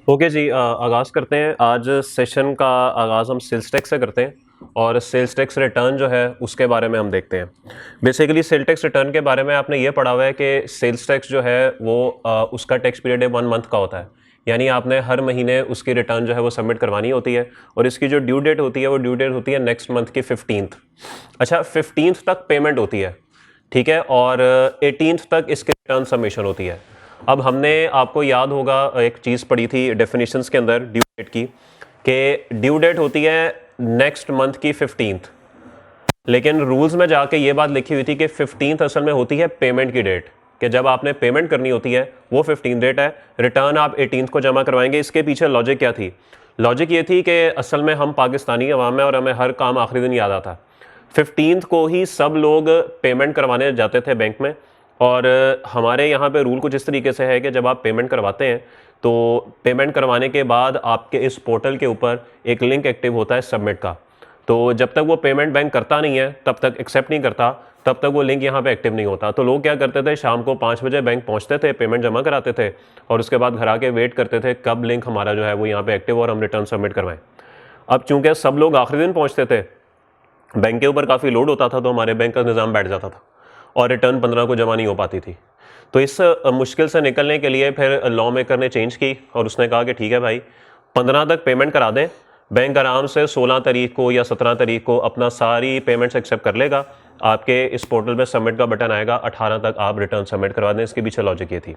Okay जी, आगाज़ करते हैं। आज सेशन का आगाज़ हम सेल्स टैक्स से करते हैं और सेल्स टैक्स रिटर्न जो है उसके बारे में हम देखते हैं। बेसिकली सेल टैक्स रिटर्न के बारे में आपने ये पढ़ा हुआ है कि सेल्स टैक्स जो है वो उसका टैक्स पीरियड 1 मंथ का होता है। यानी आपने हर महीने उसकी रिटर्न जो है वो सबमिट करवानी होती है और इसकी जो ड्यू डेट होती है वो ड्यू डेट होती है नेक्स्ट मंथ की 15th। अच्छा, 15th तक पेमेंट होती है, ठीक है, और 18th तक इसकी रिटर्न सबमिशन होती है। अब हमने, आपको याद होगा, एक चीज़ पढ़ी थी डेफिनेशंस के अंदर ड्यू डेट की, कि ड्यू डेट होती है नेक्स्ट मंथ की 15th, लेकिन रूल्स में जाके ये बात लिखी हुई थी कि 15th असल में होती है पेमेंट की डेट, कि जब आपने पेमेंट करनी होती है वो 15 डेट है, रिटर्न आप 18th को जमा करवाएंगे। इसके पीछे लॉजिक क्या थी? लॉजिक ये थी कि असल में हम पाकिस्तानी अवाम हैं और हमें हर काम आखिरी दिन याद आता। 15th को ही सब लोग पेमेंट करवाने जाते थे बैंक में, और हमारे यहाँ पे रूल कुछ इस तरीके से है कि जब आप पेमेंट करवाते हैं तो पेमेंट करवाने के बाद आपके इस पोर्टल के ऊपर एक लिंक एक्टिव होता है सबमिट का। तो जब तक वो पेमेंट बैंक करता नहीं है, तब तक एक्सेप्ट नहीं करता, तब तक वो लिंक यहाँ पे एक्टिव नहीं होता। तो लोग क्या करते थे, शाम को 5 बजे बैंक पहुँचते थे, पेमेंट जमा कराते थे और उसके बाद घर आके वेट करते थे कब लिंक हमारा जो है वो यहाँ पे एक्टिव और हम रिटर्न सबमिट करवाएं। अब चूंकि सब लोग आखिरी दिन पहुँचते थे, बैंक के ऊपर काफ़ी लोड होता था, तो हमारे बैंक का निज़ाम बैठ जाता था और रिटर्न 15 को जमा नहीं हो पाती थी। तो इस मुश्किल से निकलने के लिए फिर लॉ मेकर ने चेंज की और उसने कहा कि ठीक है भाई, 15 तक पेमेंट करा दें, बैंक आराम से 16 तारीख को या 17 तारीख को अपना सारी पेमेंट्स एक्सेप्ट कर लेगा, आपके इस पोर्टल पे सबमिट का बटन आएगा, 18 तक आप रिटर्न सबमिट करवा दें। इसके पीछे लॉजिक ये थी।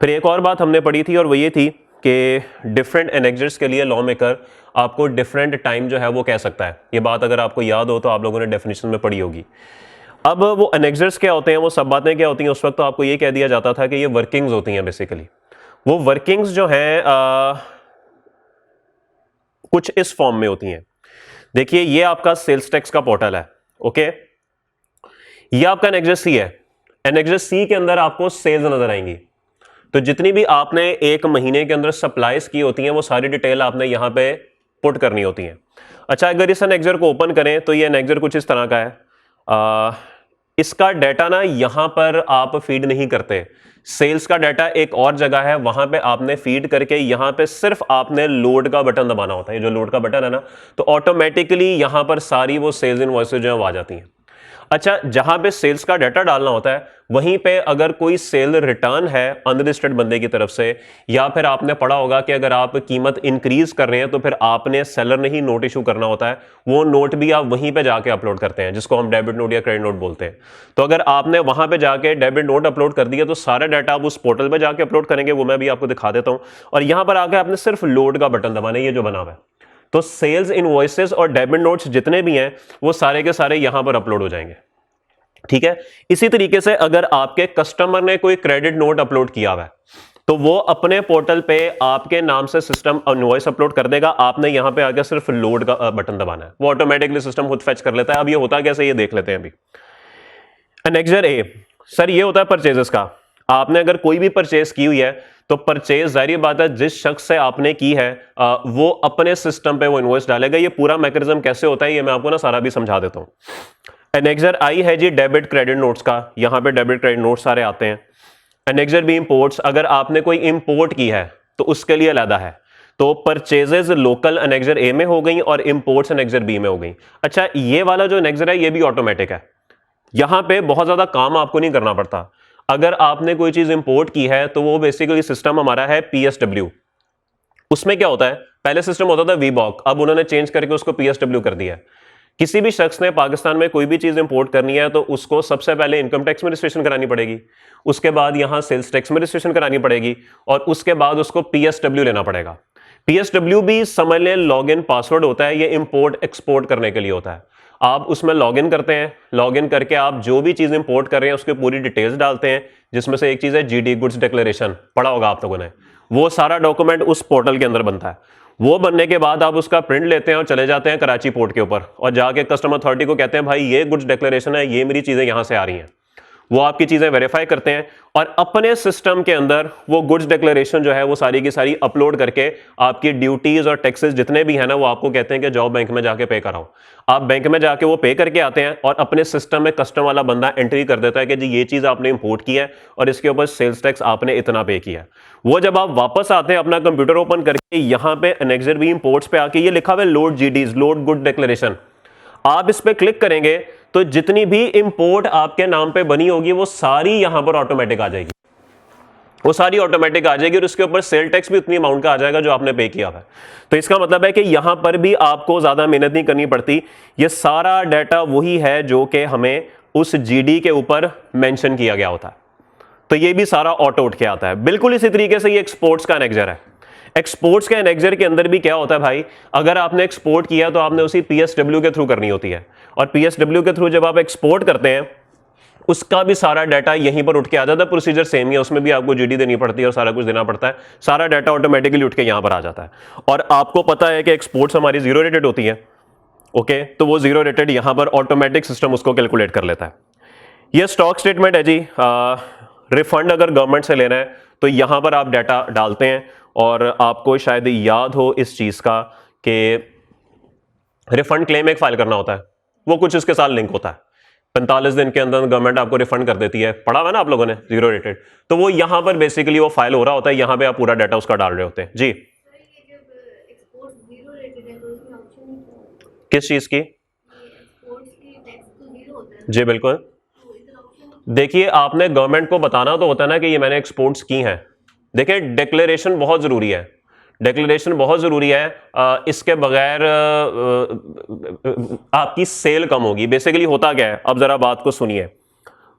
फिर एक और बात हमने पढ़ी थी और वो ये थी कि डिफरेंट एनेक्जर्स के लिए लॉ मेकर आपको डिफरेंट टाइम जो है वो कह सकता है। ये बात अगर आपको याद हो तो आप लोगों ने डेफिनेशन में पढ़ी होगी। अब वो एनेक्जर्स क्या होते हैं, वो सब बातें क्या होती हैं, उस वक्त तो आपको ये कह दिया जाता था कि ये वर्किंग्स होती हैं। बेसिकली वो वर्किंग्स जो हैं कुछ इस फॉर्म में होती हैं। देखिए, ये आपका सेल्स टैक्स का पोर्टल है, ओके, ये आपका एनेक्जर सी है। एनेक्जर सी के अंदर आपको सेल्स नजर आएंगी। तो जितनी भी आपने एक महीने के अंदर सप्लाईज की होती हैं वो सारी डिटेल आपने यहां पे पुट करनी होती है। अच्छा, अगर इस एनेक्जर को ओपन करें तो ये एनेक्जर कुछ इस तरह का है। इसका डाटा ना यहां पर आप फीड नहीं करते, सेल्स का डाटा एक और जगह है, वहां पे आपने फीड करके यहां पे सिर्फ आपने लोड का बटन दबाना होता है। ये जो लोड का बटन है ना, तो ऑटोमेटिकली यहां पर सारी वो सेल्स इनवॉइसेज जो है वो आ जाती हैं। अच्छा, जहां पे सेल्स का डाटा डालना होता है वहीं पे अगर कोई सेल रिटर्न है अनरजिस्टर्ड बंदे की तरफ से, या फिर आपने पढ़ा होगा कि अगर आप कीमत इंक्रीज कर रहे हैं तो फिर आपने सेलर ने ही नोट इशू करना होता है, वो नोट भी आप वहीं पे जाके अपलोड करते हैं, जिसको हम डेबिट नोट या क्रेडिट नोट बोलते हैं। तो अगर आपने वहां पे जाके डेबिट नोट अपलोड कर दिया तो सारा डाटा आप उस पोर्टल पे जाके अपलोड करेंगे, वो मैं भी आपको दिखा देता हूं। और यहां पर आके आपने सिर्फ लोड का बटन दबाना है, ये जो बना हुआ है। तो सेल्स इनवॉइसेस और डेबिट नोट्स जितने भी हैं वो सारे के सारे यहां पर अपलोड हो जाएंगे, ठीक है। इसी तरीके से अगर आपके कस्टमर ने कोई क्रेडिट नोट अपलोड किया हुआ है तो वो अपने पोर्टल पे आपके नाम से सिस्टम इनवॉइस अपलोड कर देगा, आपने यहां पे आके सिर्फ लोड का बटन दबाना है, वो ऑटोमेटिकली सिस्टम खुद फेच कर लेता है। अब ये होता कैसे, ये देख लेते हैं अभी। एनेक्जर ए, सर ये होता है परचेजेस का। आपने अगर कोई भी परचेज की हुई है तो परचेज जाहिर बात है जिस शख्स से आपने की है वो अपने सिस्टम पे वो इनवॉइस डालेगा। ये पूरा मैकेनिज्म कैसे होता है ये मैं आपको ना सारा भी समझा देता हूं। एनेक्जर आई है जी डेबिट क्रेडिट नोट्स का, यहां पे डेबिट क्रेडिट नोट्स सारे आते हैं। एनेक्जर बी इंपोर्ट्स, अगर आपने कोई इंपोर्ट की है तो उसके लिए अलग है। तो परचेजेस लोकल एनेक्जर ए में हो गई और इंपोर्ट्स एनेक्जर बी में हो गई। अच्छा, ये वाला जो एनेक्जर है ये भी ऑटोमेटिक है, यहां पे बहुत ज्यादा काम आपको नहीं करना पड़ता। अगर आपने कोई चीज इंपोर्ट की है तो वो बेसिकली सिस्टम हमारा है पीएसडब्ल्यू। उसमें क्या होता है, पहले सिस्टम होता था वीबॉक, अब उन्होंने चेंज करके उसको पीएसडब्ल्यू कर दिया है। किसी भी शख्स ने पाकिस्तान में कोई भी चीज इंपोर्ट करनी है तो उसको सबसे पहले इनकम टैक्स में रजिस्ट्रेशन करानी पड़ेगी, उसके बाद यहां सेल्स टैक्स में रजिस्ट्रेशन करानी पड़ेगी और उसके बाद उसको पीएसडब्ल्यू लेना पड़ेगा। पीएसडब्ल्यू भी समझ लें लॉगिन पासवर्ड होता है, ये इंपोर्ट एक्सपोर्ट करने के लिए होता है। आप उसमें लॉगिन करते हैं, लॉगिन करके आप जो भी चीज इंपोर्ट कर रहे हैं उसकी पूरी डिटेल्स डालते हैं, जिसमें से एक चीज है जीडी गुड्स डिक्लेरेशन, पढ़ा होगा आप लोगों ने। वो सारा डॉक्यूमेंट उस पोर्टल के अंदर बनता है। वो बनने के बाद आप उसका प्रिंट लेते हैं और चले जाते हैं कराची पोर्ट के ऊपर और जाके कस्टम अथॉरिटी को कहते हैं भाई ये गुड्स डिक्लेरेशन है, ये मेरी चीजें यहां से आ रही हैं। वो आपकी चीजें वेरीफाई करते हैं और अपने सिस्टम के अंदर वो गुड्स डिक्लेरेशन जो है वो सारी की सारी अपलोड करके आपकी ड्यूटीज और टैक्सेस जितने भी है ना वो आपको कहते हैं कि जाओ बैंक में जाके पे कराओ। आप बैंक में जाके वो पे करके आते हैं और अपने सिस्टम में कस्टम वाला बंदा एंट्री कर देता है कि जी ये चीज आपने इंपोर्ट की है और इसके ऊपर सेल्स टैक्स आपने इतना पे किया। वो जब आप वापस आते हैं अपना कंप्यूटर ओपन करके यहां पे एनेक्सर बी इंपोर्ट्स पे आके ये लिखा हुआ है load GDs, load good declaration, आप इस पे क्लिक करेंगे तो जितनी भी इंपोर्ट आपके नाम पे बनी होगी वो सारी यहां पर ऑटोमेटिक आ जाएगी, वो सारी ऑटोमेटिक आ जाएगी और उसके ऊपर सेल टैक्स भी उतनी अमाउंट का आ जाएगा जो आपने पे किया है। तो इसका मतलब है कि यहां पर भी आपको ज्यादा मेहनत नहीं करनी पड़ती, ये सारा डाटा वही है जो कि हमें उस जीडी के ऊपर मेंशन किया गया होता है, तो ये भी सारा ऑटो उठ के आता है। बिल्कुल इसी तरीके से ये एक्सपोर्ट्स का एनेक्सर है। एक्सपोर्ट्स के एनेक्सर के अंदर भी क्या होता है भाई, अगर आपने एक्सपोर्ट किया तो आपने उसी पीएसडब्ल्यू के थ्रू करनी होती है और पीएसडब्ल्यू के थ्रू जब आप एक्सपोर्ट करते हैं उसका भी सारा डाटा यहीं पर उठ के आ जाता है। प्रोसीजर सेम ही है, उसमें भी आपको जीडी देनी पड़ती है और सारा कुछ देना पड़ता है, सारा डाटा ऑटोमेटिकली उठ के यहां पर आ जाता है। और आपको पता है कि एक्सपोर्ट्स हमारी जीरो रेटेड होती है, ओके, तो वो जीरो रेटेड यहां पर ऑटोमेटिक सिस्टम उसको कैलकुलेट कर लेता है। ये स्टॉक स्टेटमेंट है जी, रिफंड अगर गवर्नमेंट से लेना है तो यहां पर आप डाटा डालते हैं और आपको शायद याद हो इस चीज का कि रिफंड क्लेम एक फाइल करना होता है, वो कुछ इसके साथ लिंक होता है, 45 दिन के अंदर गवर्नमेंट आपको रिफंड कर देती है, पढ़ा हुआ ना आप लोगों ने जीरो रेटेड, तो वो यहां पर बेसिकली वो फाइल हो रहा होता है, यहां पे आप पूरा डाटा उसका डाल रहे होते हैं जी। किस चीज की? जी बिल्कुल, देखिए आपने गवर्नमेंट को बताना तो होता है ना कि ये मैंने एक्सपोर्ट्स की हैं। देखिए डिक्लेरेशन बहुत जरूरी है, डिक्लेरेशन बहुत जरूरी है, इसके बगैर आपकी सेल कम होगी। बेसिकली होता क्या है, अब जरा बात को सुनिए,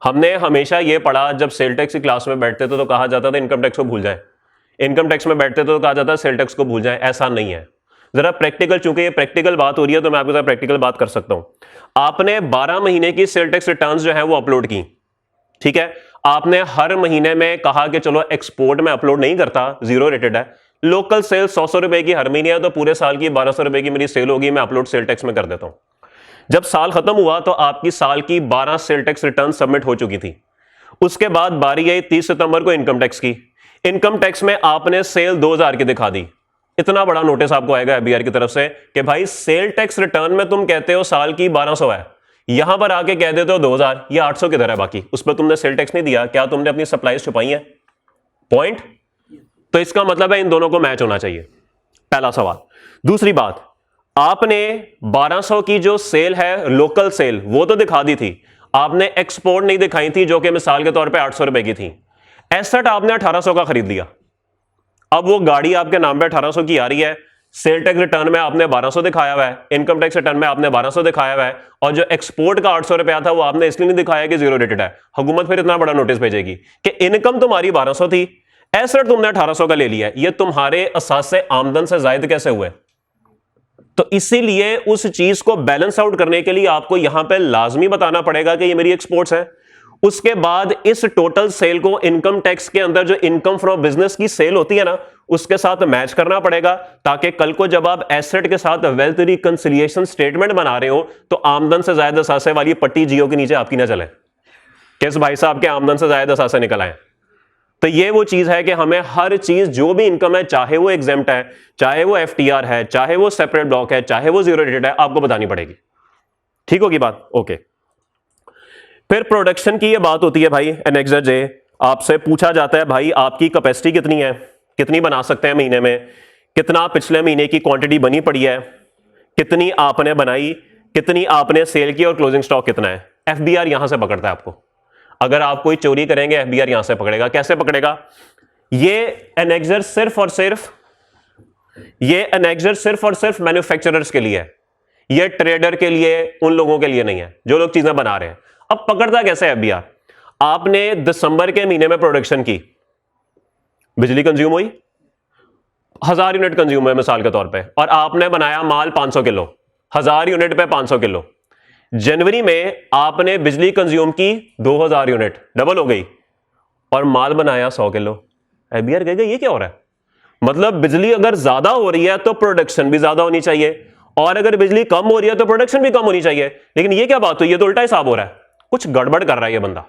हमने हमेशा ये पढ़ा जब सेल टैक्स की क्लास में बैठते थे तो कहा जाता था इनकम टैक्स को भूल जाए, इनकम टैक्स में बैठते थे तो कहा जाता है सेल टैक्स को भूल जाए। ऐसा नहीं है, जरा प्रैक्टिकल, चूंकि ये प्रैक्टिकल बात हो रही है तो मैं आपके साथ प्रैक्टिकल बात कर सकता हूं। आपने 12 महीने की सेल टैक्स रिटर्न्स जो है वो अपलोड की, ठीक है, आपने हर महीने में कहा कि चलो एक्सपोर्ट में अपलोड नहीं करता, जीरो रेटेड है, लोकल सेल 100 रुपए की हर महीने है तो पूरे साल की 1200 रुपए की मेरी सेल होगी, मैं अपलोड सेल टैक्स में कर देता हूं। जब साल खत्म हुआ तो आपकी साल की 12 सेल टैक्स रिटर्न सबमिट हो चुकी थी। उसके बाद बारी आई 30 सितंबर को इनकम टैक्स की, इनकम टैक्स में आपने सेल 2000 की दिखा दी। इतना बड़ा नोटिस आपको आएगा एफबीआर की तरफ से कि भाई सेल टैक्स रिटर्न में तुम कहते हो साल की 1200 है, यहां पर आके कह देते हो 2000, ये 800 किधर है बाकी, उस पर तुमने सेल टैक्स नहीं दिया, क्या तुमने अपनी सप्लाईज छुपाई है? पॉइंट। तो इसका मतलब है इन दोनों को मैच होना चाहिए, पहला सवाल। दूसरी बात, आपने 1200 की जो सेल है लोकल सेल वो तो दिखा दी थी, आपने एक्सपोर्ट नहीं दिखाई थी जो कि मिसाल के तौर पे 800 रुपए की थी। एसेट आपने 1800 का खरीद लिया, अब वो गाड़ी आपके नाम पे 1800 की आ रही है, सेल टैक्स रिटर्न में आपने 1200 दिखाया हुआ है, इनकम टैक्स रिटर्न में आपने 1200 दिखाया हुआ है, और जो एक्सपोर्ट का 800 रुपया था वो आपने इसलिए नहीं दिखाया कि जीरो रेटेड है। हुकूमत फिर इतना बड़ा नोटिस भेजेगी कि इनकम तुम्हारी 1200 थी, एसेट तुमने 1800 का ले लिया है, ये तुम्हारे असासे आमदन से जायद कैसे हुए? तो इसीलिए उस चीज को बैलेंस आउट करने के लिए आपको यहां पे लाजमी बताना पड़ेगा कि ये मेरी एक्सपोर्ट्स है। उसके बाद इस टोटल सेल को इनकम टैक्स के अंदर जो इनकम फ्रॉम बिजनेस की सेल होती है ना उसके साथ मैच करना पड़ेगा, ताकि कल को जब आप एसेट के साथ वेल्थ रिकंसिलिएशन स्टेटमेंट बना रहे हो तो आमदन से ज्यादा असासे वाली पट्टी जियो के नीचे आपकी ना चले, किस भाई साहब के आमदन से ज्यादा असासे निकल आए। तो ये वो चीज है कि हमें हर चीज जो भी इनकम है, चाहे वो एग्जेम्प्ट है, चाहे वो एफटीआर है, चाहे वो सेपरेट ब्लॉक है, चाहे वो जीरो रेटेड है, आपको बतानी पड़ेगी। ठीक होगी बात? ओके। फिर प्रोडक्शन की ये बात होती है भाई, एनेक्सर जे आपसे पूछा जाता है भाई आपकी कैपेसिटी कितनी है, कितनी बना सकते हैं महीने में, कितना पिछले महीने की क्वांटिटी बनी पड़ी है, कितनी आपने बनाई, कितनी आपने सेल की और क्लोजिंग स्टॉक कितना है। एफबीआर यहां से पकड़ता है आपको, अगर आप कोई चोरी करेंगे एफबीआर यहां से पकड़ेगा। कैसे पकड़ेगा? ये एनेक्सर सिर्फ और सिर्फ मैन्युफैक्चरर्स के लिए है, ये ट्रेडर के लिए, उन लोगों के लिए नहीं है जो लोग चीजें बना रहे हैं। अब पकड़ता कैसे एफबीआर? आपने दिसंबर के महीने में प्रोडक्शन की, बिजली कंज्यूम हुई, 1000 यूनिट कंज्यूम हुए मिसाल के तौर पे, और आपने बनाया माल 500 किलो, 1000 यूनिट पे 500 किलो। जनवरी में आपने बिजली कंज्यूम की 2000 यूनिट, डबल हो गई, और माल बनाया 100 किलो। एफबीआर कहेगा ये क्या हो रहा है? मतलब बिजली अगर ज्यादा हो रही है तो प्रोडक्शन भी ज्यादा होनी चाहिए, और अगर बिजली कम हो रही है तो प्रोडक्शन भी कम होनी चाहिए। लेकिन ये क्या बात हुई? ये तो उल्टा हिसाब हो रहा है, कुछ गड़बड़ कर रहा है ये बंदा।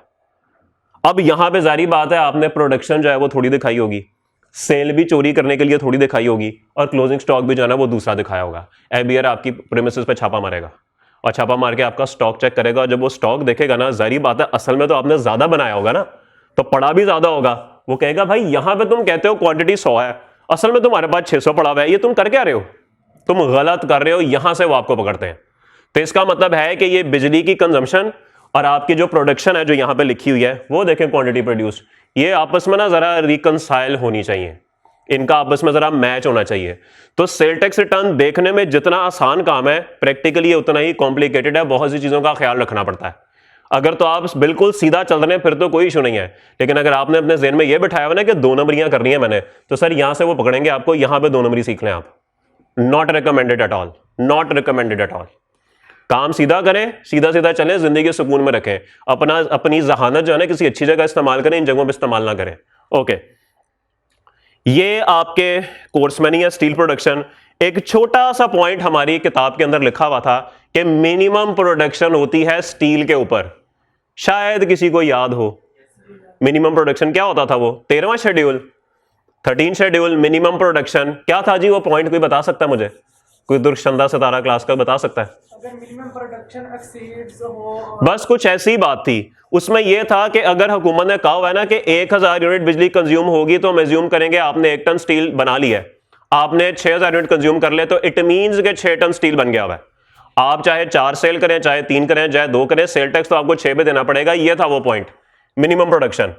अब यहां पे जारी बात है आपने प्रोडक्शन जो है वो थोड़ी दिखाई होगी, सेल भी चोरी करने के लिए थोड़ी दिखाई होगी, और क्लोजिंग स्टॉक भी जो है ना वो दूसरा दिखाया होगा। एबीआर आपकी प्रीमिसेस पे छापा मारेगा और छापा मार के आपका स्टॉक चेक करेगा, और जब वो स्टॉक देखेगा ना, जारी बात है असल में तो आपने ज्यादा बनाया होगा ना, तो पड़ा भी ज्यादा होगा। वो कहेगा भाई यहां पे तुम कहते हो क्वांटिटी 100 है, असल में तुम्हारे पास 600 पड़ा हुआ है, ये तुम कर क्या रहे हो, तुम गलत कर रहे हो। यहां से वो आपको पकड़ते हैं। तो इसका मतलब है कि ये बिजली की कंजम्पशन और आपकी जो प्रोडक्शन है जो यहां पे लिखी हुई है वो देखें क्वांटिटी प्रोड्यूस, ये आपस में ना जरा रिकंसाइल होनी चाहिए, इनका आपस में जरा मैच होना चाहिए। तो सेल टैक्स रिटर्न देखने में जितना आसान काम है, प्रैक्टिकली उतना ही कॉम्प्लिकेटेड है, बहुत सी चीजों का ख्याल रखना पड़ता है। अगर तो आप बिल्कुल सीधा चल रहे हैं फिर तो कोई इशू नहीं है, लेकिन अगर आपने अपने ज़हन में यह बिठाया हुआ ना कि 2 नंबरियां करनी है मैंने, तो सर यहां से वो पकड़ेंगे आपको, यहां पे 2 नंबरी सीख लें आप। Not recommended at all, not recommended at all. काम सीधा करें, सीधा सीधा चलें, जिंदगी सुकून में रखें, अपनी जहानत जो है ना किसी अच्छी जगह इस्तेमाल करें, इन जगहों पर इस्तेमाल ना करें। ओके, ये आपके कोर्स में नहीं है स्टील प्रोडक्शन। एक छोटा सा पॉइंट हमारी किताब के अंदर लिखा हुआ था कि मिनिमम प्रोडक्शन होती है स्टील के ऊपर, शायद किसी को याद हो। मिनिमम प्रोडक्शन क्या होता था, वो 13वां शेड्यूल, 13 शेड्यूल, मिनिमम प्रोडक्शन क्या था जी वो पॉइंट, कोई बता सकता है मुझे, कोई दुर्शंदा सितारा क्लास का बता सकता है? अगर मिनिमम प्रोडक्शन एक्सीड्स हो, बस कुछ ऐसी बात थी। उसमें यह था कि अगर हुकूमत ने कहा हुआ है ना कि 1000 यूनिट बिजली कंज्यूम होगी, तो हम एज्यूम करेंगे आपने 1 टन स्टील बना ली है, आपने 6000 यूनिट कंज्यूम कर ले, तो इट मींस के 6 टन स्टील बन गया हुआ है। आप चाहे 4 सेल करें, चाहे 3 करें, चाहे 2 करें, सेल टैक्स तो आपको 6 पे देना पड़ेगा। यह था वो पॉइंट, मिनिमम प्रोडक्शन।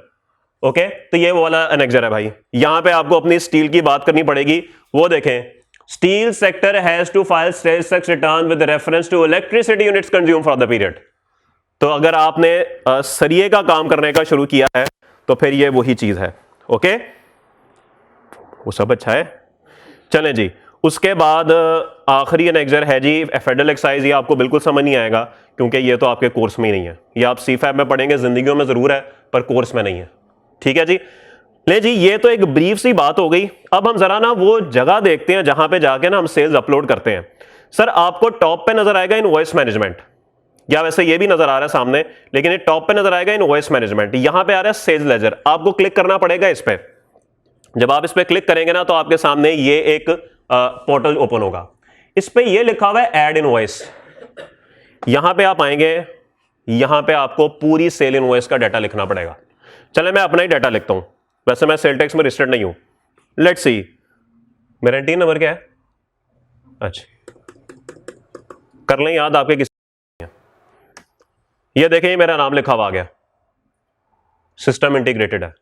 ओके, तो ये वो वाला एनेक्जर है भाई, यहां पे आपको अपनी स्टील की बात करनी पड़ेगी। वो देखें, steel sector has to file sales tax return with reference to electricity units consume for the period. तो अगर आपने सरिये का काम करने का शुरू किया है तो फिर ये वही चीज है। ओके, वो सब अच्छा है। चलें जी, उसके बाद आखिरी एनेक्जर है जी फेडरल एक्साइज। ये आपको बिल्कुल समझ नहीं आएगा क्योंकि ये तो आपके कोर्स में ही नहीं है, ये आप सीफैब में पढ़ेंगे, जिंदगियों में जरूर है पर कोर्स में नहीं है। ठीक है जी, ले जी, ये तो एक ब्रीफ सी बात हो गई। अब हम जरा ना वो जगह देखते हैं जहां पे जाके ना हम सेल्स अपलोड करते हैं। सर आपको टॉप पे नजर आएगा इनवॉइस मैनेजमेंट, या वैसे ये भी नजर आ रहा है सामने, लेकिन ये टॉप पे नजर आएगा इनवॉइस मैनेजमेंट। यहां पे आ रहा है सेल्स लेजर, आपको क्लिक करना पड़ेगा इस पे। जब आप इस पे क्लिक करेंगे ना तो आपके सामने ये एक पोर्टल ओपन होगा, इस पे ये लिखा हुआ है ऐड इनवॉइस। यहां पे आप आएंगे, यहां पे आपको पूरी सेल इनवॉइस का डाटा लिखना पड़ेगा। चले मैं अपना ही डाटा लिखता हूं, वैसे मैं सेल टैक्स में रजिस्टर्ड नहीं हूं। लेट्स सी, मेरा एंट्री नंबर क्या है? अच्छा, कर लें याद आपके किस, ये देखें मेरा नाम लिखा हुआ आ गया, सिस्टम इंटीग्रेटेड है,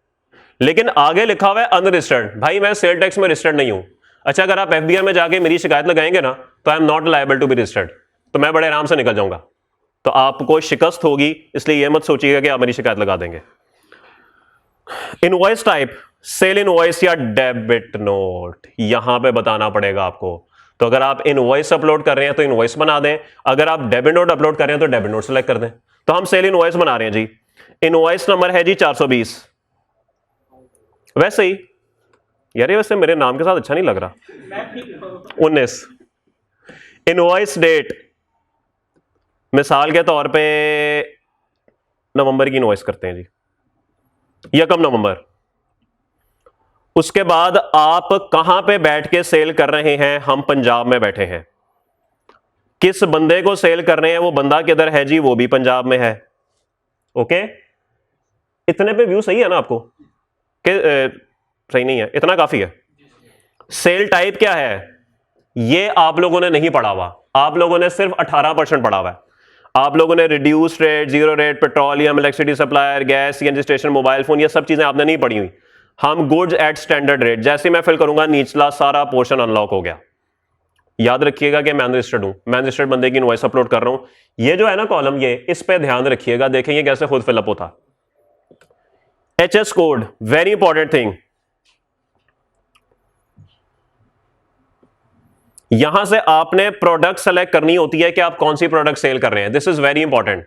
लेकिन आगे लिखा हुआ है अनरजिस्टर्ड। भाई मैं सेल टैक्स में रजिस्टर्ड नहीं हूं। अच्छा, अगर आप एफबीआर में जाके मेरी शिकायत लगाएंगे ना तो I am not liable to be registered, तो मैं बड़े आराम से निकल जाऊंगा। तो आपको शिकस्त होगी, इसलिए यह मत सोचिएगा कि आप मेरी शिकायत लगा देंगे। इनवॉइस टाइप, सेल इनवॉइस या डेबिट नोट, यहां पे बताना पड़ेगा आपको। तो अगर आप इनवॉइस अपलोड कर रहे हैं तो इनवॉइस बना दें, अगर आप डेबिट नोट अपलोड कर रहे हैं तो डेबिट नोट सेलेक्ट कर दें। तो हम सेल इनवॉइस बना रहे हैं जी, इनवॉइस नंबर है जी 420। वैसे ही यार, ये वैसे मेरे नाम के साथ अच्छा नहीं लग रहा, 19। इनवॉइस डेट, मिसाल के तौर पे नवंबर की इनवॉइस करते हैं जी, 1 नवंबर। उसके बाद आप कहां पे बैठ के सेल कर रहे हैं? हम पंजाब में बैठे हैं। किस बंदे को सेल कर रहे हैं, वो बंदा किधर है जी? वो भी पंजाब में है। ओके, इतने पे व्यू सही है ना आपको कि सही नहीं है? इतना काफी है। सेल टाइप क्या है ये आप लोगों ने नहीं पढ़ा हुआ, आप लोगों ने सिर्फ 18% पढ़ा हुआ है। आप लोगों ने reduce rate, zero rate, petroleum, electricity supplier, gas, CNG station, mobile phone, ये सब चीजें आपने नहीं पढ़ी हुई। हम गुड्स एट स्टैंडर्ड रेट, जैसे मैं फिल करूंगा नीचला सारा पोर्शन अनलॉक हो गया। याद रखिएगा कि मैं रजिस्टर्ड हूं, मैं रजिस्टर्ड बंदे की इनवॉइस अपलोड कर रहा हूं। ये जो है ना कॉलम, ये इस पे ध्यान रखिएगा, देखेंगे कैसे खुद फिलअप होता। HS code, very important thing. यहां से आपने प्रोडक्ट सेलेक्ट करनी होती है कि आप कौन सी प्रोडक्ट सेल कर रहे हैं। This is very important.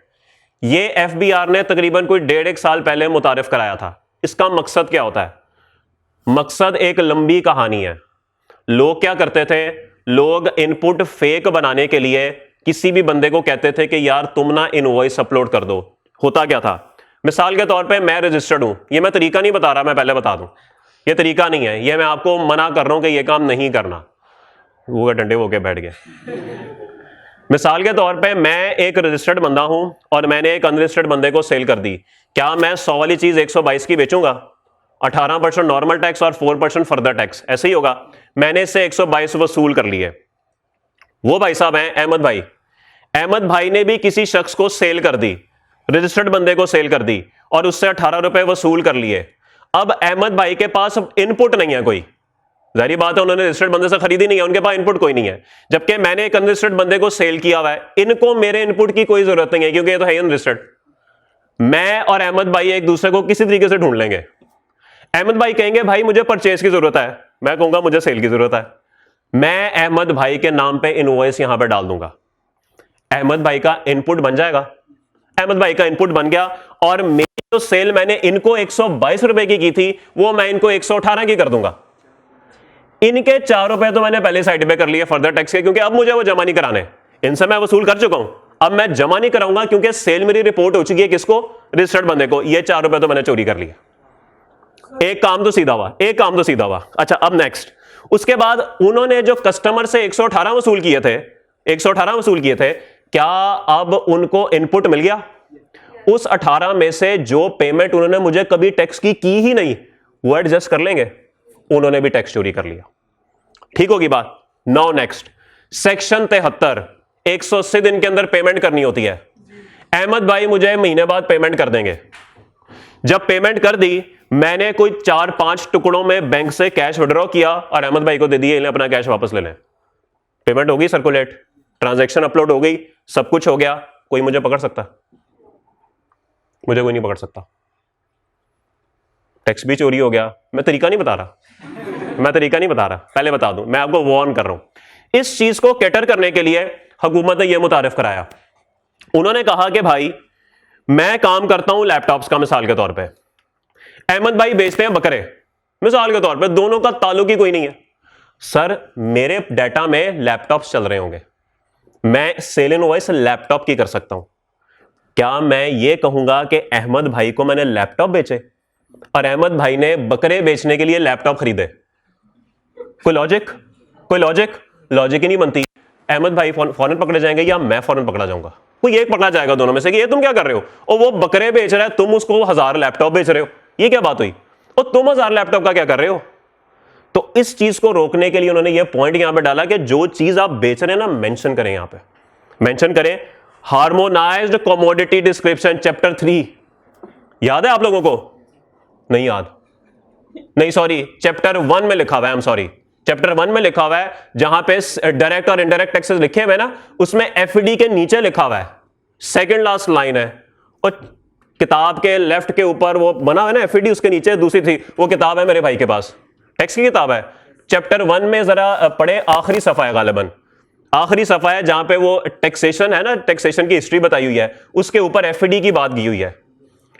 ये एफबीआर ने तकरीबन कोई 1.5 साल पहले मुतारिफ कराया था। इसका मकसद क्या होता है? मकसद एक लंबी कहानी है। लोग क्या करते थे, लोग इनपुट फेक बनाने के लिए किसी भी बंदे को कहते थे कि यार तुम ना इनवॉइस अपलोड कर दो। होता क्या था, मिसाल के तौर पे मैं रजिस्टर्ड हूं, ये मैं तरीका नहीं बता रहा, मैं पहले बता दूं, ये तरीका नहीं है, ये मैं आपको मना कर रहा हूं कि ये काम नहीं करना। वो डंडे होके बैठ गए। मिसाल के तौर पे मैं एक रजिस्टर्ड बंदा हूं और मैंने एक अनरजिस्टर्ड बंदे को सेल कर दी, क्या मैं 100 वाली चीज 122 की बेचूंगा? 18% नॉर्मल टैक्स और 4% फर्दर टैक्स, ऐसे ही होगा। मैंने इससे 122 वसूल कर लिए। वो भाई साहब हैं अहमद भाई। अहमद भाई ने भी किसी शख्स को सेल कर दी, रजिस्टर्ड बंदे को सेल कर दी और उससे 18 रुपए वसूल कर लिए। अब अहमद भाई के पास इनपुट नहीं है कोई, जारी बात है, उन्होंने रजिस्टर्ड बंदे से खरीदी नहीं है, उनके पास इनपुट कोई नहीं है। जबकि मैंने एक अनरजिस्टर्ड बंदे को सेल किया हुआ है, इनको मेरे इनपुट की कोई जरूरत नहीं है क्योंकि ये तो है अनरजिस्टर्ड। मैं और अहमद भाई एक दूसरे को किसी तरीके से ढूंढ लेंगे। अहमद भाई कहेंगे भाई मुझे परचेज की जरूरत है, मैं कहूंगा मुझे सेल की जरूरत है। मैं अहमद भाई के नाम पे इनवॉइस यहां पे डाल दूंगा, अहमद भाई का इनपुट बन जाएगा। अहमद भाई का इनपुट बन गया और मेरी जो सेल मैंने इनको 122 रुपए की थी वो मैं इनको 118 की कर दूंगा। इनके 4 रुपए तो मैंने पहले साइड पे कर लिए फर्दर टैक्स के, क्योंकि अब मुझे वो जमा नहीं कराने, इनसे मैं वसूल कर चुका हूं, अब मैं जमा नहीं कराऊंगा क्योंकि सेल मेरी रिपोर्ट हो चुकी है किसको? रजिस्टर्ड बंदे को। ये 4 रुपए तो मैंने चोरी कर लिया। एक काम तो सीधा हुआ, एक काम तो सीधा हुआ। अच्छा, अब नेक्स्ट, उसके बाद उन्होंने जो कस्टमर से 118 वसूल किए थे, 118 वसूल किए थे, क्या अब उनको इनपुट मिल गया? उस 18 में से जो पेमेंट उन्होंने मुझे कभी टैक्स की ही नहीं, वो एडजस्ट कर लेंगे। उन्होंने भी टैक्स चोरी कर लिया। ठीक होगी बात? नाउ नेक्स्ट, सेक्शन 73, 180 दिन के अंदर पेमेंट करनी होती है। अहमद भाई मुझे महीने बाद पेमेंट कर देंगे। जब पेमेंट कर दी, मैंने कोई 4-5 टुकड़ों में बैंक से कैश विड्रॉ किया और अहमद भाई को दे दिए, अपना कैश वापस ले लें। पेमेंट हो गई सर्कुलेट, ट्रांजैक्शन अपलोड हो गई, सब कुछ हो गया। कोई मुझे पकड़ सकता? मुझे कोई नहीं पकड़ सकता। टैक्स भी चोरी हो गया। मैं तरीका नहीं बता रहा, मैं तरीका नहीं बता रहा, पहले बता दूं, मैं आपको वार्न कर रहा हूं। इस चीज को कैटर करने के लिए हुकूमत ने यह मुतारिफ कराया। उन्होंने कहा कि भाई मैं काम करता हूं लैपटॉप्स का, मिसाल के तौर पे अहमद भाई बेचते हैं बकरे, मिसाल के तौर पे, दोनों का ताल्लुक ही कोई नहीं है। सर मेरे डाटा में लैपटॉप्स चल रहे होंगे, मैं सेल इनवॉइस लैपटॉप की कर सकता हूं। क्या मैं ये कहूंगा कि अहमद भाई को मैंने लैपटॉप बेचे और अहमद भाई ने बकरे बेचने के लिए लैपटॉप खरीदे? कोई लॉजिक? कोई लॉजिक? लॉजिक ही नहीं बनती। अहमद भाई फौरन पकड़े जाएंगे या मैं फौरन पकड़ा जाऊंगा? कोई एक पकड़ा जाएगा दोनों में से कि ये तुम क्या कर रहे हो, और वो बकरे बेच रहा है, तुम उसको 1000 लैपटॉप बेच रहे हो, ये क्या बात हुई? और तुम 1000 लैपटॉप का क्या कर रहे हो? तो इस चीज को रोकने के लिए उन्होंने ये पॉइंट यहां पे डाला कि जो चीज आप बेच रहे हैं ना, मेंशन करें, यहां पे मेंशन करें हार्मोनाइज्ड कमोडिटी डिस्क्रिप्शन चैप्टर 3। याद है आप लोगों को? नहीं याद? नहीं, सॉरी, चैप्टर 1 में लिखा हुआ है, आई एम सॉरी, चैप्टर 1 में लिखा हुआ है, जहां पे डायरेक्ट और इनडायरेक्ट टैक्सेस लिखे हुए ना, उसमें एफडी के नीचे लिखा हुआ है, सेकंड लास्ट लाइन है, और किताब के लेफ्ट के ऊपर वो बना हुआ है ना एफडी, उसके नीचे दूसरी थी, वो किताब है मेरे भाई के पास, टैक्स की किताब है। चैप्टर 1 में जरा पढ़े, आखिरी सफा है, गालिबन आखिरी सफा है, जहां पे वो टैक्सेशन है ना, टैक्सेशन की हिस्ट्री बताई हुई है, उसके ऊपर एफडी की बात की हुई है।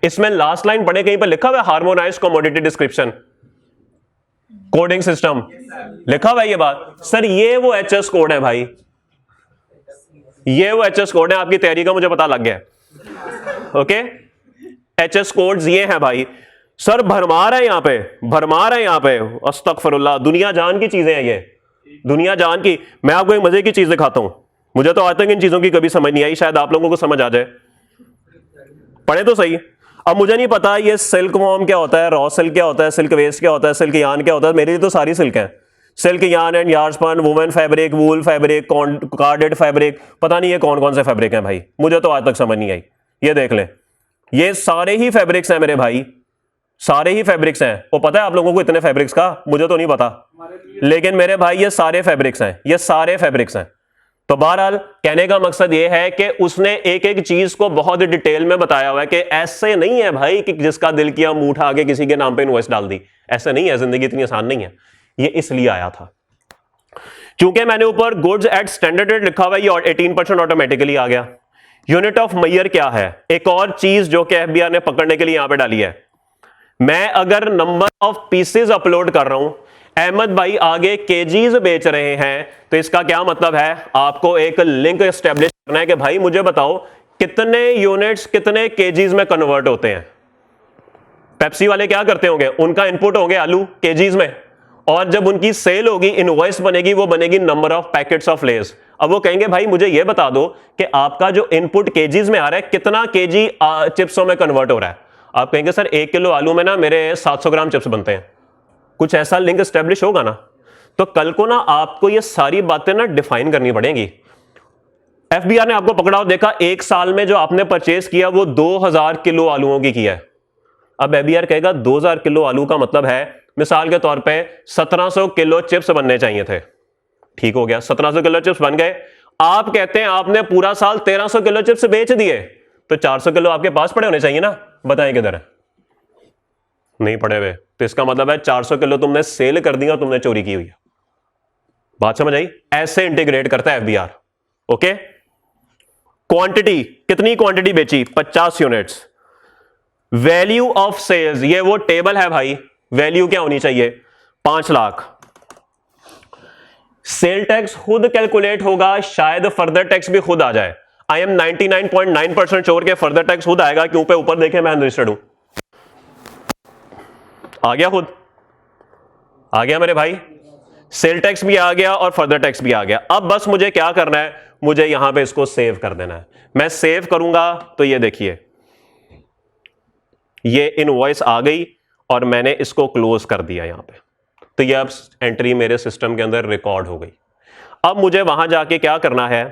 इसमें लास्ट लाइन पढ़े, कहीं पर लिखा हुआ है harmonised commodity description coding system, लिखा हुआ है ये बात। सर ये वो एचएस कोड है भाई, ये वो एचएस कोड है, आपकी तैयारी का मुझे पता लग गया। ओके, एचएस कोड्स ये हैं भाई। सर भरमार है यहां पे, भरमार है यहां पे, अस्तगफिरुल्लाह, दुनिया जान की चीजें हैं ये, दुनिया जान की। मैं आपको एक मजे की चीज दिखाता हूं, मुझे तो आज तक इन चीजों की कभी समझ नहीं आई, शायद आप लोगों को समझ आ जाए। पढ़े तो सही। अब मुझे नहीं पता ये सिल्क वॉर्म क्या होता है, रॉ सिल्क क्या होता है, सिल्क वेस्ट क्या होता है, सिल्क यान क्या होता है, मेरे लिए तो सारी सिल्क है, silk yarn and yard spun, woven fabric, wool fabric, carded fabric, पता नहीं ये कौन कौन से फैब्रिक हैं भाई, मुझे तो आज तक समझ नहीं आई। ये देख लें, ये सारे ही फैब्रिक्स हैं मेरे भाई, सारे ही फैब्रिक्स हैं। वो पता है आप लोगों को इतने फैब्रिक्स का? मुझे तो नहीं पता, लेकिन मेरे भाई ये सारे फैब्रिक्स हैं, ये सारे फैब्रिक्स हैं। तो बहरहाल कहने का मकसद ये है कि उसने एक एक चीज को बहुत डिटेल में बताया हुआ है कि ऐसे नहीं है भाई कि जिसका दिल किया मुंह उठा के किसी के नाम पे इनवॉइस डाल दी, ऐसे नहीं है, जिंदगी इतनी आसान नहीं है। ये इसलिए आया था क्योंकि मैंने ऊपर गुड्स एट स्टैंडर्ड रेट लिखा हुआ है, ये 18% ऑटोमेटिकली आ गया। यूनिट ऑफ मेजर क्या है? एक और चीज जो कि एफबीआर ने पकड़ने के लिए यहां पे डाली है, मैं अगर नंबर ऑफ पीसेस अपलोड कर रहा हूं, अहमद भाई आगे केजीज बेच रहे हैं, तो इसका क्या मतलब है? आपको एक लिंक एस्टेब्लिश करना है कि भाई मुझे बताओ कितने यूनिट्स कितने केजीज में कन्वर्ट होते हैं। पेप्सी वाले क्या करते होंगे, उनका इनपुट होंगे आलू केजीज में, और जब उनकी सेल होगी, इनवॉइस बनेगी, वो बनेगी नंबर ऑफ पैकेट्स ऑफ लेज। अब वो कहेंगे भाई मुझे ये बता दो कि आपका जो इनपुट केजीज में आ रहा है कितना केजी चिप्सों में कन्वर्ट हो रहा है। आप कहेंगे सर 1 किलो आलू में ना मेरे 700 ग्राम चिप्स बनते हैं। कुछ ऐसा लिंक एस्टेब्लिश होगा ना। तो कल को ना आपको ये सारी बातें ना डिफाइन करनी पड़ेंगी। एफबीआर ने आपको पकड़ा और देखा 1 साल में जो आपने परचेज किया वो 2000 किलो आलूओं की किया है। अब एफबीआर कहेगा 2000 किलो आलू का मतलब है मिसाल के तौर पे 1700 किलो चिप्स बनने चाहिए थे। ठीक हो गया, 1700 किलो चिप्स बन गए। आप कहते हैं आपने पूरा साल 1300 किलो चिप्स बेच दिए, तो 400 किलो आपके पास पड़े होने चाहिए ना। बताएं किधर है, नहीं पड़े हुए। तो इसका मतलब है 400 किलो तुमने सेल कर दिया और तुमने चोरी की हुई है। बात समझ आई? ऐसे इंटीग्रेट करता है एफबीआर। ओके, क्वांटिटी, कितनी क्वांटिटी बेची? 50 यूनिट्स। वैल्यू ऑफ सेल्स, ये वो टेबल है भाई, वैल्यू क्या होनी चाहिए? 5 लाख। सेल टैक्स खुद कैलकुलेट होगा, शायद फर्दर टैक्स भी खुद आ जाए। आई एम 99.9% श्योर के फर्दर टैक्स खुद आएगा, क्योंकि ऊपर देखें मैं अनरजिस्टर्ड हूं। आ गया, खुद आ गया मेरे भाई। सेल टैक्स भी आ गया और फर्दर टैक्स भी आ गया। अब बस मुझे क्या करना है, मुझे यहां पे इसको सेव कर देना है। मैं सेव करूंगा तो ये देखिए, ये इनवॉइस आ गई और मैंने इसको क्लोज कर दिया यहां पे। तो ये अब एंट्री मेरे सिस्टम के अंदर रिकॉर्ड हो गई। अब मुझे वहां जाके क्या करना है,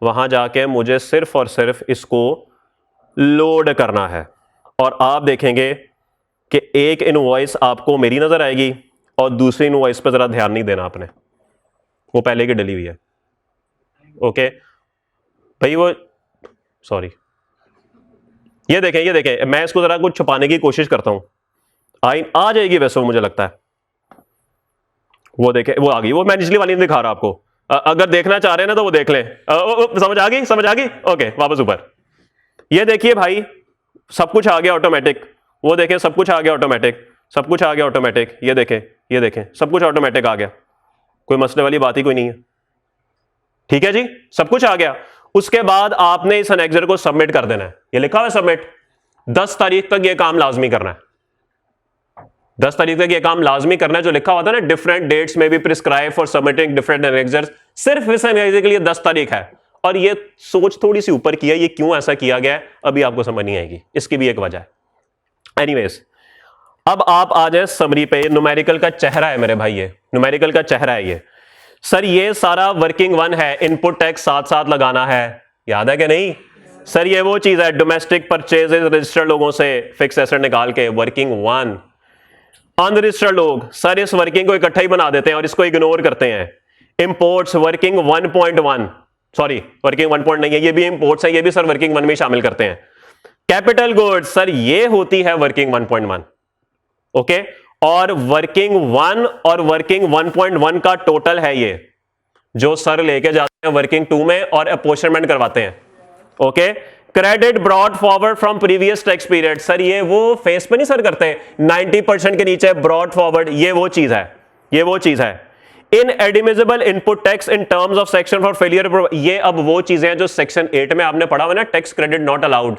वहां जाके मुझे सिर्फ और सिर्फ इसको लोड करना है। और आप देखेंगे कि एक इनवॉइस आपको मेरी नजर आएगी और दूसरी इनवॉइस पर जरा ध्यान नहीं देना आपने, वो पहले की डली हुई है। ओके भाई, वो सॉरी, ये देखें, ये देखें, मैं इसको जरा कुछ छुपाने की कोशिश करता हूं, आ जाएगी वैसे वो मुझे लगता है। वो देखें, वो आ गई, वो मैं निचली वाली नहीं दिखा रहा आपको। अगर देखना चाह रहे हैं ना तो वो देख लें। समझ आ गई, समझ आ गई। ओके, वापस ऊपर। ये देखिए भाई, सब कुछ आ गया ऑटोमेटिक। वो देखें, सब कुछ आ गया ऑटोमेटिक, सब कुछ आ गया ऑटोमेटिक। ये देखें, ये देखें, सब कुछ ऑटोमेटिक आ गया। कोई मसले वाली बात ही कोई नहीं है। ठीक है जी, सब कुछ आ गया। उसके बाद आपने इस एनेक्सर को सबमिट कर देना है। ये लिखा हुआ है सबमिट। 10 तारीख तक ये काम लाजमी करना है। 10 तारीख तक ये काम लाजमी करना है। जो लिखा हुआ था ना, डिफरेंट डेट्स में भी prescribe for submitting different annexures, सिर्फ इस एनेक्सर के लिए 10 तारीख है। और ये सोच थोड़ी सी ऊपर की है, ये क्यों ऐसा किया गया है अभी आपको समझ नहीं आएगी, इसकी भी एक वजह है। एनीवेज, अब आप आ जाए समरी पे। न्यूमेरिकल का चेहरा है मेरे भाई, ये न्यूमेरिकल का चेहरा है ये। सर ये सारा वर्किंग 1 है, इनपुट टैक्स साथ साथ लगाना है, याद है कि नहीं? सर ये वो चीज है, डोमेस्टिक परचेजेस रजिस्टर्ड लोगों से फिक्स एसेट निकाल के वर्किंग 1। अनरजिस्टर्ड लोग सर इस वर्किंग को इकट्ठा ही बना देते हैं और इसको इग्नोर करते हैं। इंपोर्ट्स वर्किंग 1.1, सॉरी वर्किंग 1 नहीं है, ये भी इंपोर्ट्स है, ये भी सर वर्किंग 1 में शामिल करते हैं। कैपिटल गुड्स सर ये होती है वर्किंग 1.1। ओके, और वर्किंग 1 और वर्किंग 1.1 का टोटल है ये, जो सर लेके जाते हैं वर्किंग 2 में और अपॉर्चनमेंट करवाते हैं। Okay, credit brought forward from previous tax period, sir ये वो फेस पे नहीं सर करते 90% के नीचे ब्रॉड फॉरवर्ड, ये वो चीज है, ये वो चीज है। Inadmissible input tax in terms of section for failure, ये अब वो चीजें हैं जो सेक्शन 8 में आपने पढ़ा हुआ ना, टैक्स क्रेडिट नॉट अलाउड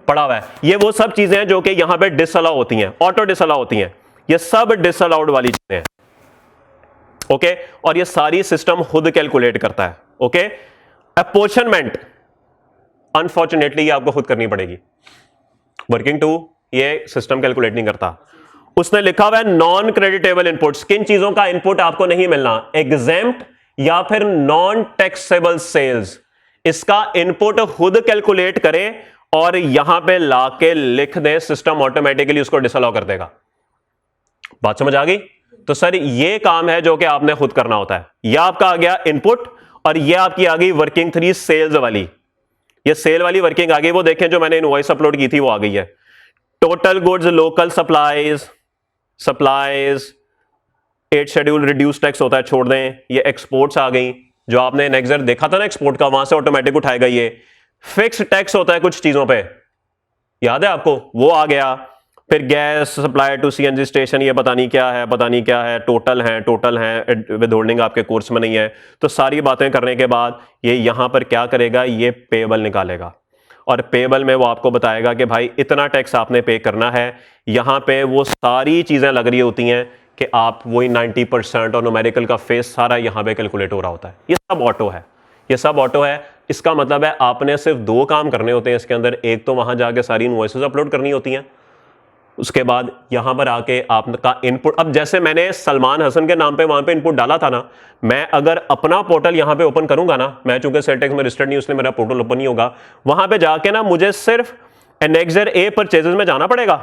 पढ़ा हुआ है। ये वो सब चीजें हैं जो कि यहां पे डिसअलाउ होती हैं, ऑटो डिसअलाउ होती हैं, ये सब डिसअलाउड वाली चीजें हैं। ओके, और ये सारी सिस्टम खुद कैलकुलेट करता है। ओके, अपॉर्चनमेंट अनफॉर्चुनेटली ये आपको खुद करनी पड़ेगी। वर्किंग 2 ये सिस्टम कैलकुलेट नहीं करता। उसने लिखा हुआ है नॉन क्रेडिटेबल इनपुट्स, किन चीजों का इनपुट आपको नहीं मिलना, एग्जेम्प्ट या फिर नॉन टैक्सेबल सेल्स, इसका इनपुट खुद कैलकुलेट करें और यहां पे लाके लिख दे, सिस्टम ऑटोमेटिकली उसको डिसअलाउ कर देगा। बात समझ आ गई? तो सर ये काम है जो कि आपने खुद करना होता है। यह आपका आ गया इनपुट और यह आपकी आ गई वर्किंग 3 सेल्स वाली, ये सेल वाली वर्किंग आ गई। वो देखें जो मैंने इनवॉइस अपलोड की थी वो आ गई है। Total goods, local supplies, 8 schedule reduce tax होता है, छोड़ दें। ये एक्सपोर्ट्स आ गई, जो आपने एनेक्सर देखा था ना एक्सपोर्ट का, वहां से ऑटोमेटिक उठाएगा। ये फिक्स टैक्स होता है कुछ चीजों पे, याद है आपको, वो आ गया। फिर gas supply to CNG station, ये पता नहीं क्या है, पता नहीं क्या है, टोटल है, विद होल्डिंग आपके कोर्स में नहीं है। तो सारी बातें करने के बाद ये यहां पर क्या करेगा, ये पेबल निकालेगा। और पेबल में वो आपको बताएगा कि भाई इतना टैक्स आपने पे करना है। यहाँ पे वो सारी चीज़ें लग रही होती हैं कि आप वही 90% और न्यूमेरिकल का फेस सारा यहाँ पे कैलकुलेट हो रहा होता है। ये सब ऑटो है, ये सब ऑटो है। इसका मतलब है आपने सिर्फ 2 काम करने होते हैं इसके अंदर। एक तो वहाँ जाके सारी इनवॉइसेस अपलोड करनी होती हैं, उसके बाद यहां पर आके आपका इनपुट, अब जैसे मैंने सलमान हसन के नाम पे वहां पे इनपुट डाला था ना, मैं अगर अपना पोर्टल यहां पे ओपन करूंगा ना, मैं चूंकि सेल टैक्स में रजिस्टर्ड नहीं, उसने मेरा पोर्टल ओपन नहीं होगा, वहां पे जाके ना मुझे सिर्फ एनेक्सर ए परचेजेस में जाना पड़ेगा।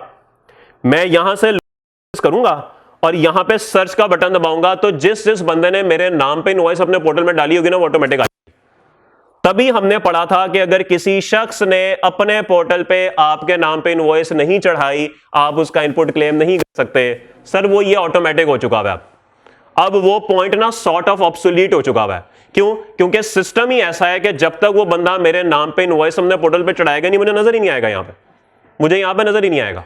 मैं यहां से करूंगा और यहां पे सर्च का बटन दबाऊंगा, तो जिस जिस बंदे ने मेरे नाम पे इनवॉइस अपने पोर्टल में डाली होगी ना, वो ऑटोमेटिक। तभी हमने पढ़ा था कि अगर किसी शख्स ने अपने पोर्टल पे आपके नाम पे इनवॉइस नहीं चढ़ाई, आप उसका इनपुट क्लेम नहीं कर सकते। सर वो ये ऑटोमेटिक हो चुका है। अब वो पॉइंट ना सॉर्ट ऑफ ऑब्सोलीट हो चुका है। क्यों? क्योंकि सिस्टम ही ऐसा है कि जब तक वो बंदा मेरे नाम पे इनवॉइस अपने पोर्टल पे चढ़ाएगा नहीं, मुझे नजर ही नहीं आएगा, यहां पे मुझे यहां पे नजर ही नहीं आएगा।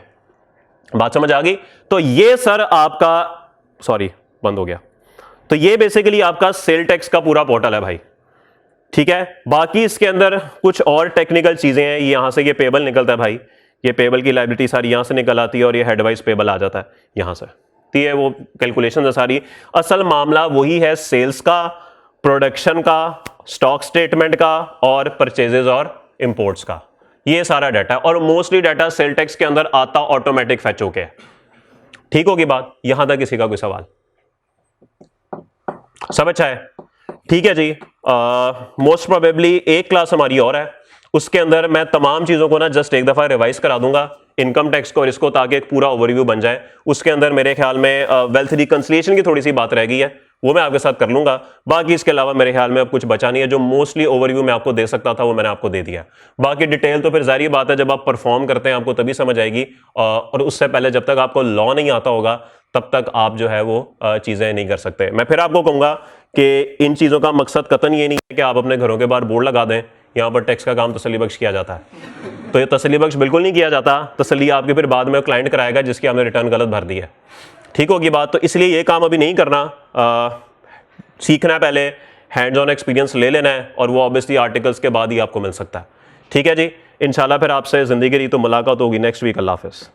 बात समझ आ गई? तो ये सर आपका, सॉरी बंद हो गया, तो ये बेसिकली आपका सेल टैक्स का पूरा पोर्टल है भाई। ठीक है, बाकी इसके अंदर कुछ और टेक्निकल चीजें हैं। यहां से ये पेबल निकलता है भाई, ये पेबल की लायबिलिटी सारी यहां से निकल आती है और ये हेडवाइज पेबल आ जाता है यहां से। तो ये वो कैलकुलेशन है सारी। असल मामला वही है सेल्स का, प्रोडक्शन का, स्टॉक स्टेटमेंट का और परचेजेस और इंपोर्ट्स का। ये सारा डाटा, और मोस्टली डाटा सेल टैक्स के अंदर आता ऑटोमेटिक फेच होके। ठीक होगी बात? यहां तक किसी का कोई सवाल? सब अच्छा है? ठीक है जी। मोस्ट प्रोबेबली एक क्लास हमारी और है, उसके अंदर मैं तमाम चीज़ों को ना जस्ट एक दफ़ा रिवाइज करा दूंगा, इनकम टैक्स को और इसको, ताकि एक पूरा ओवरव्यू बन जाए। उसके अंदर मेरे ख्याल में वेल्थ रिकंसिलिएशन की थोड़ी सी बात रह गई है, वो मैं आपके साथ कर लूंगा। बाकी इसके अलावा मेरे ख्याल में अब कुछ बचा नहीं है। जो मोस्टली ओवरव्यू मैं आपको दे सकता था वो मैंने आपको दे दिया। बाकी डिटेल तो फिर जारी बात है, जब आप परफॉर्म करते हैं आपको तभी समझ आएगी, और उससे पहले जब तक आपको लॉ नहीं आता होगा तब तक आप जो है वो चीज़ें नहीं कर सकते। मैं फिर आपको कहूँगा कि इन चीज़ों का मकसद कतन ये नहीं है कि आप अपने घरों के बाहर बोर्ड लगा दें यहाँ पर टैक्स का काम तसल्ली बख्श किया जाता है। तो ये तसल्ली बख्श बिल्कुल नहीं किया जाता। तसल्ली आपकी फिर बाद में क्लाइंट कराएगा जिसकी आपने रिटर्न गलत भर दी है। ठीक होगी बात? तो इसलिए ये काम अभी नहीं करना, सीखना है पहले, हैंड्स ऑन एक्सपीरियंस ले लेना है, और वो ऑब्वियसली आर्टिकल्स के बाद ही आपको मिल सकता है। ठीक है जी, इंशाल्लाह फिर आपसे ज़िंदगी रही तो मुलाकात होगी नेक्स्ट वीक। अल्लाह हाफ़िज़।